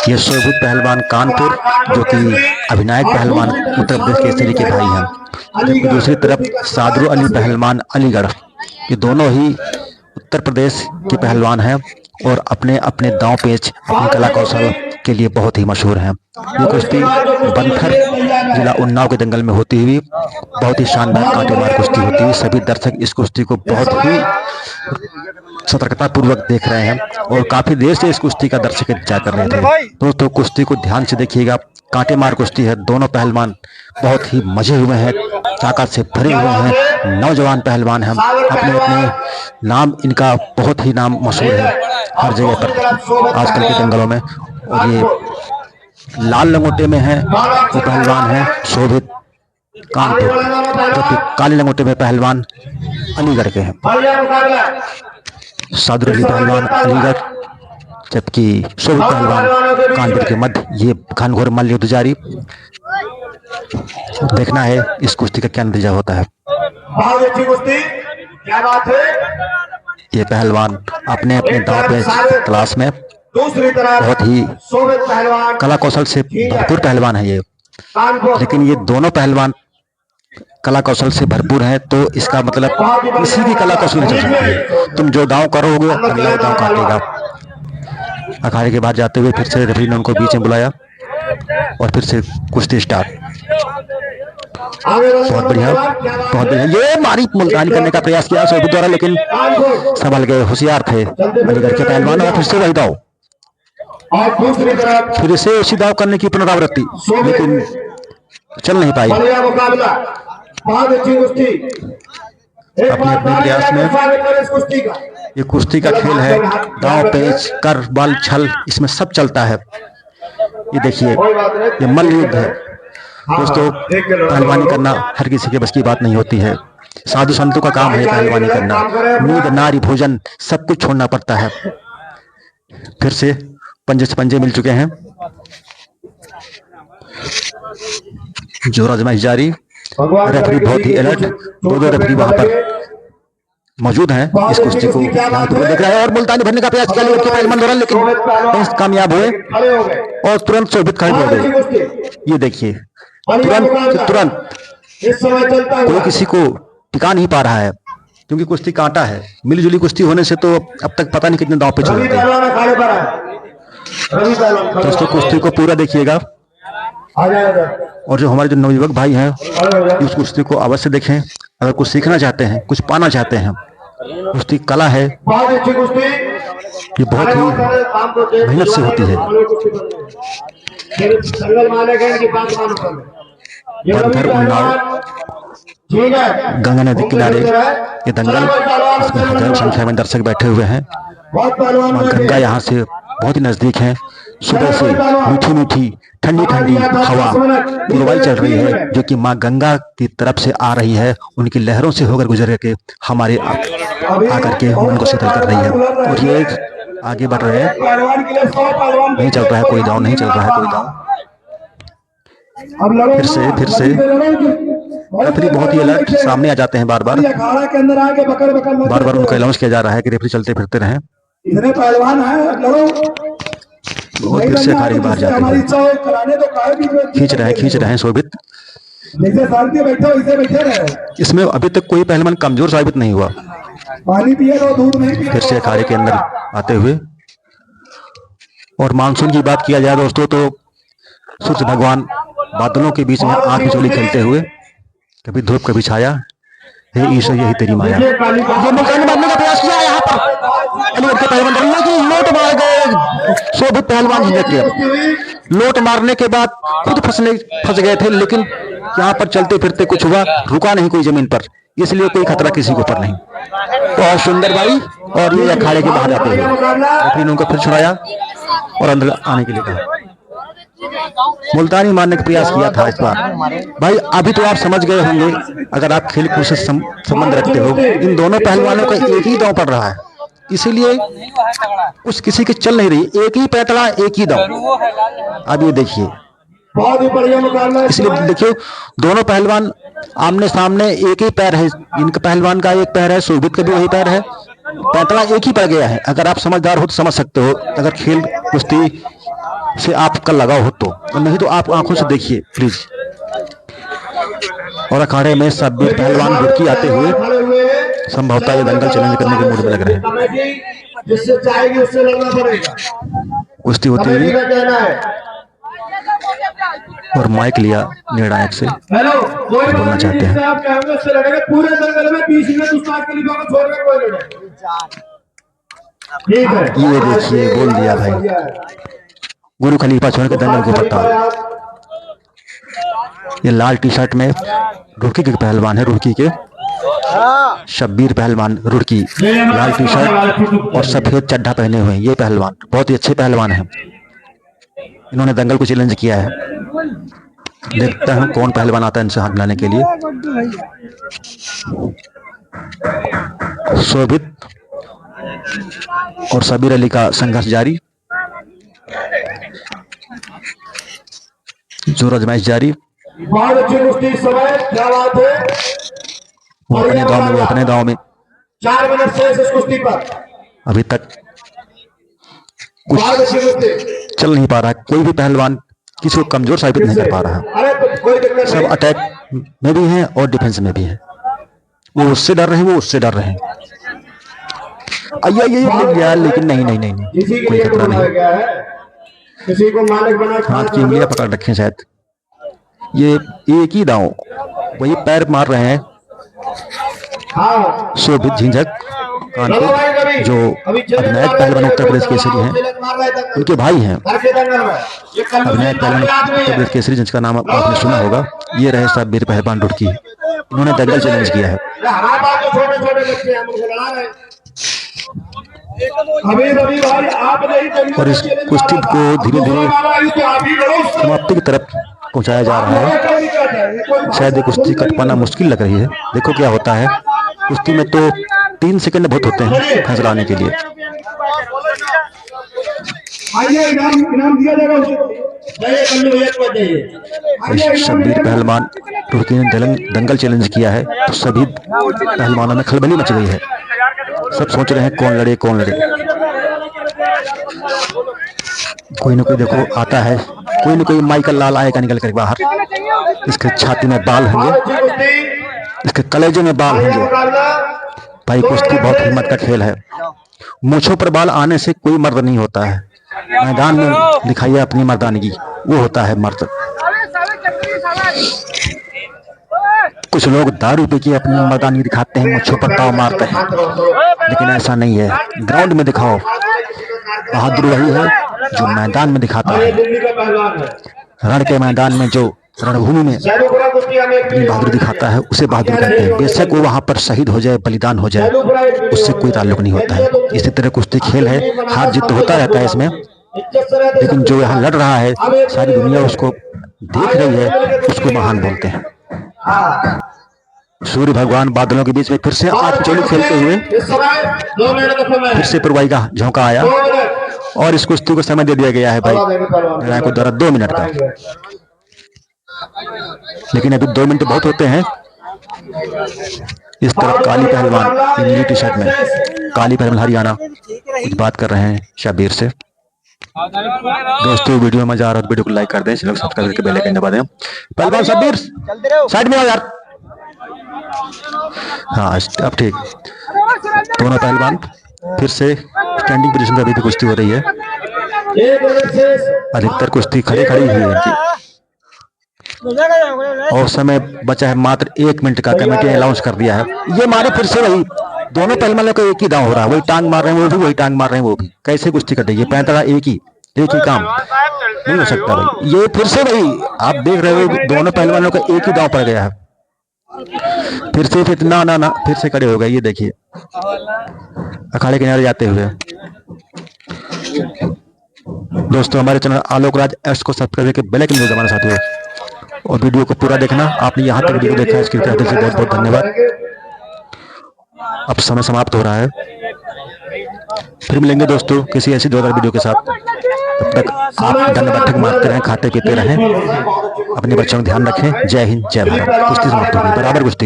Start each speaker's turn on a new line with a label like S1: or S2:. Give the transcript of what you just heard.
S1: ये शोभित पहलवान कानपुर, जो कि अभिनायक पहलवान उत्तर प्रदेश केसरी के भाई हैं, जबकि दूसरी तरफ सादरू अली पहलवान अलीगढ़, ये दोनों ही उत्तर प्रदेश के पहलवान हैं और अपने अपने दांव पेच, अपनी कला कौशल के लिए बहुत ही मशहूर हैं। ये कुश्ती बनथर जिला उन्नाव के दंगल में होती हुई बहुत ही शानदार कांटेमार कुश्ती होती हुई सभी दर्शक इस कुश्ती को बहुत ही सतर्कता पूर्वक देख रहे हैं और काफी देर से इस कुश्ती का दर्शक इंतजार कर रहे थे। दोस्तों, कुश्ती को ध्यान से देखिएगा, कांटेमार कुश्ती है। दोनों पहलवान बहुत ही मजे हुए हैं, ताकत से भरे हुए हैं, नौजवान पहलवान हैं, अपने अपने नाम, इनका बहुत ही नाम मशहूर है हर जगह पर आजकल के दंगलों में। और ये लाल लंगोटे में है वो पहलवान है शोभित कानपुर, जबकि काले लंगोटे में पहलवान अलीगढ़ के हैं। सादरू अली पहलवान अलीगढ़, जबकि शोभित पहलवान कानपुर के मध्य। ये घनघोर मल्ल युद्ध जारी। देखना है इस कुश्ती का क्या नतीजा होता है। ये पहलवान अपने अपने दांव पे तलाश में बहुत ही कला कौशल से भरपूर पहलवान है ये, लेकिन ये दोनों पहलवान कला कौशल से भरपूर हैं, तो इसका मतलब किसी की कला कौशल नहीं चल सकती। तुम जो दांव करोगे अगला दांव काटेगा। अखाड़े के बाहर जाते हुए फिर से रेफरी ने उनको बीच में बुलाया और फिर से कुश्ती स्टार्ट। बहुत बढ़िया, बहुत बढ़िया। ये मारी मुल्तानी करने का प्रयास किया शोभित द्वारा, लेकिन संभल गए, होशियार थे अलीगढ़ के पहलवान। और फिर से वही दाव, फिर से उसी दाव करने की पुनरावृत्ति, लेकिन चल नहीं पाई। अपने अपने प्रयास में ये कुश्ती का खेल है, दांव पेच कर बल छल इसमें सब चलता है। ये देखिए, ये मल्ल युद्ध है दोस्तों। पहलवानी करना हर किसी के बस की बात नहीं होती है। साधु संतों का काम है पहलवानी करना। नींद नारी भोजन सब कुछ छोड़ना पड़ता है। फिर से पंजे से पंजे मिल चुके हैं, जोर आजमाइश जारी। रेफरी बहुत ही अलर्ट, दो रेफरी वहां पर मौजूद हैं, इस कुश्ती को देख रहा है और मुल्तानी भरने का प्रयास किया पहलवान द्वारा, लेकिन कामयाब हुए और तुरंत शोभित खड़े हो गए। ये देखिए, तुरंत कोई किसी को टिका नहीं पा रहा है, क्योंकि कुश्ती कांटा है। मिलीजुली कुश्ती होने से तो अब तक पता नहीं कितने दांव पे चले गए। दोस्तों, कुश्ती को पूरा देखिएगा और जो हमारे जो नवयुवक भाई हैं इस कुश्ती को अवश्य देखें। अगर कुछ सीखना चाहते हैं, कुछ पाना चाहते हैं, कुश्ती कला है, ये बहुत ही मेहनत से होती है। बनथर उन्नाव गंगा नदी किनारे ये दंगल, इसमें हजारों संख्या में दर्शक बैठे हुए हैं। मां गंगा यहाँ से बहुत ही नजदीक है। सुबह से मीठी मीठी ठंडी ठंडी हवा पुरवाई चल रही है, जो कि मां गंगा की तरफ से आ रही है। उनकी लहरों से होकर गुजर के हमारे आकर के मन को शीतल कर रही है। और ये आगे बढ़ रहे हैं, नहीं चल रहा है कोई दांव, नहीं चल रहा है कोई दांव। फिर से रेफरी बहुत ही अलर्ट, सामने आ जाते हैं बार बार उनको अनाउंस किया जा रहा है कि रेफरी चलते फिरते रहें। और फिर से अखाड़े के बाहर जाते हैं, खींच रहे हैं शोभित। इसमें अभी तक कोई पहलवान कमजोर साबित नहीं हुआ। फिर से अखाड़े के अंदर आते हुए, और मानसून की बात किया जाए दोस्तों तो सूर्य भगवान बादलों के बीच में आंख बिचौली खेलते हुए, कभी धूप कभी छाया, हे ईश्वर यही तेरी माया। ये मारने का प्रयास किया यहाँ पर अलीगढ़ के पहलवान, लेकिन लोट मार गए शोभित पहलवान के। लोट मारने के बाद खुद फंस गए थे, लेकिन यहाँ पर चलते फिरते कुछ हुआ, रुका नहीं कोई जमीन पर, इसलिए कोई खतरा किसी के ऊपर नहीं। बहुत सुंदर भाई। और ये अखाड़े के बाहर आते हुए उनको फिर छुड़ाया और अंदर आने के लिए कहा। मुल्तानी मारने का प्रयास किया था इस बार। भाई अभी तो आप समझ गए होंगे, अगर आप खेल कूद से संबंध रखते हो, इन दोनों पहलवानों का एक ही दांव पड़ रहा है, इसीलिए कुछ किसी के चल नहीं रही, एक ही पैतला एक ही दांव। अब ये देखिए, इसलिए देखिए दोनों पहलवान आमने सामने, एक ही पैर है इनका, पहलवान का एक पैर है, शोभित का भी वही पैर है, पैतला एक ही पड़ गया है। अगर आप समझदार हो तो समझ सकते हो, अगर खेल कुश्ती से आपका लगाव हो तो, नहीं तो आप आंखों से देखिए प्लीज। और अखाड़े में शब्बीर पहलवान रुड़की आते हुए संभवतः ये दंगल चैलेंज करने के मूड में लग रहे हैं।
S2: जिससे चाहेगी उससे लड़ना पड़ेगा,
S1: कुश्ती होती हुई और माइक लिया निर्णायक से बोलना चाहते हैं।
S2: आप कहेंगे उससे लड़ेंगे पूरे दंगल में 20 मिनट उस खलीफा को छोड़ के कोई लड़े। ठीक है,
S1: ये देखिए बोल दिया भाई, गुरु खलीफा छोड़ के दंगल को पट्टा। ये लाल टी शर्ट में रुड़की के पहलवान है, रुड़की के शब्बीर पहलवान रुड़की, लाल टी शर्ट और सफेद चड्ढा पहने हुए हैं। ये पहलवान बहुत ही अच्छे पहलवान हैं, इन्होंने दंगल को चैलेंज किया है। देखते हैं कौन पहलवान आता है इनसे हाथ मिलाने के लिए। शोभित और शब्बीर अली का संघर्ष जारी, जोर आजमाइश जारी।
S2: बहुत अच्छी कुश्ती इस समय, क्या बात है।
S1: वो अपने गांव में
S2: 4 मिनट से इस कुश्ती पर
S1: अभी तक कुछ चल नहीं पा रहा है। कोई भी पहलवान किसी को कमजोर साबित नहीं कर पा रहा है। सब अटैक में भी हैं और डिफेंस में भी है। वो उससे डर रहे हैं, वो उससे डर रहे हैं। यार लेकिन नहीं, कोई खतरा नहीं।
S2: किसी को मालिक बना,
S1: हाथ की उंगलियां पकड़ रखे हैं शायद। ये एक ही दांव, वही पैर मार रहे हैं। शोभित झिंझक कानपुर जो अभिनायक पहलवान उत्तर प्रदेश केसरी हैं, उनके भाई हैं अभिनायक पहलवान उत्तर प्रदेश केसरी, जिसका नाम आपने सुना होगा। ये रहे शब्बीर पहलवान रुड़की, इन्होंने दंगल चैलेंज किया है। और इस कुश्ती को धीरे धीरे समाप्ति की तरफ पहुंचाया जा रहा है। शायद ये कुश्ती कट पाना मुश्किल लग रही है। देखो क्या होता है कुश्ती में, तो 3 सेकंड बहुत होते हैं फैसला आने के लिए। शब्बीर पहलवान रुड़की ने दंगल चैलेंज किया है, तो सभी पहलवानों में खलबली मच गई है। सब सोच रहे हैं कौन लड़े कौन लड़े। कोई ना कोई देखो आता है, कोई ना कोई माइकल लाल आएगा निकल कर बाहर। इसके छाती में बाल होंगे, इसके कलेजे में बाल होंगे। भाई कुश्ती बहुत हिम्मत का खेल है। मूंछों पर बाल आने से कोई मर्द नहीं होता है। मैदान में दिखाइए अपनी मर्दानगी, वो होता है मर्द। कुछ लोग दारू पी के अपनी मर्दानगी दिखाते हैं, मूंछों पर ताव मारते हैं, लेकिन ऐसा नहीं है। ग्राउंड में दिखाओ। बहादुर वही है जो मैदान में दिखाता है। रण के मैदान में जो रणभूमि में अपनी बहादुरी दिखाता है, उसे बहादुर कहते हैं। बेशक वो वहां पर शहीद हो जाए, बलिदान हो जाए, उससे कोई ताल्लुक नहीं होता है। इसी तरह कुश्ती खेल है, हार जीत तो होता रहता है इसमें, लेकिन जो यहाँ लड़ रहा है सारी दुनिया उसको देख रही है, उसको महान बोलते हैं। सूर्य भगवान बादलों के बीच में फिर से आंख चोली खेलते हुए फिर से पुरवाई का झोंका आया और इस कुश्ती को समय दे दिया गया है भाई निर्णायक को द्वारा 2 मिनट का। लेकिन अभी 2 मिनट बहुत होते हैं। इस तरफ काली पहलवान नीली टी शर्ट में, काली पहलवान हरियाणा कुछ बात कर रहे हैं शब्बीर से। दोस्तों वीडियो में मजा आ रहा है, वीडियो को लाइक कर दें, चैनल सब्सक्राइब करके बेल आइकन दबा दें। पहलवान शब्बीर साइड में आओ यार। हाँ अब ठीक। दोनों पहलवान फिर से स्टैंडिंग पोजीशन में अभी भी कुश्ती हो रही है। अधिकतर कुश्ती खड़ी खड़ी हुई है इनकी, और समय बचा है मात्र 1 मिनट का। कमेटी ने अनाउंस कर दिया है। ये मारे फिर से वही, दोनों पहलवानों का एक ही दांव हो रहा है। वही टांग मार रहे हैं वो भी, वही टांग मार रहे हैं वो भी। कैसे कुश्ती कटेगी? पैंतरा एक ही काम नहीं हो सकता भाई। ये फिर से वही आप देख रहे हो, दोनों पहलवानों का एक ही दांव पड़ गया है। फिर से ना फिर से खड़े हो गए। ये देखिए अखाड़े किनारे जाते हुए। दोस्तों हमारे चैनल आलोक राज एस को सब्सक्राइब करके बेल आइकन दबाना साथियों, और वीडियो को पूरा देखना। आपने यहाँ तक वीडियो देखा है, इसके लिए दिल से बहुत बहुत धन्यवाद। अब समय समाप्त हो रहा है। फिर मिलेंगे दोस्तों किसी ऐसी जोरदार वीडियो के साथ। तब तक आप दंड बैठक मारते रहें, खाते पीते रहें, अपने बच्चों का ध्यान रखें। जय हिंद जय भारत। कुश्ती समाप्त हो गई, बराबर कुश्ती।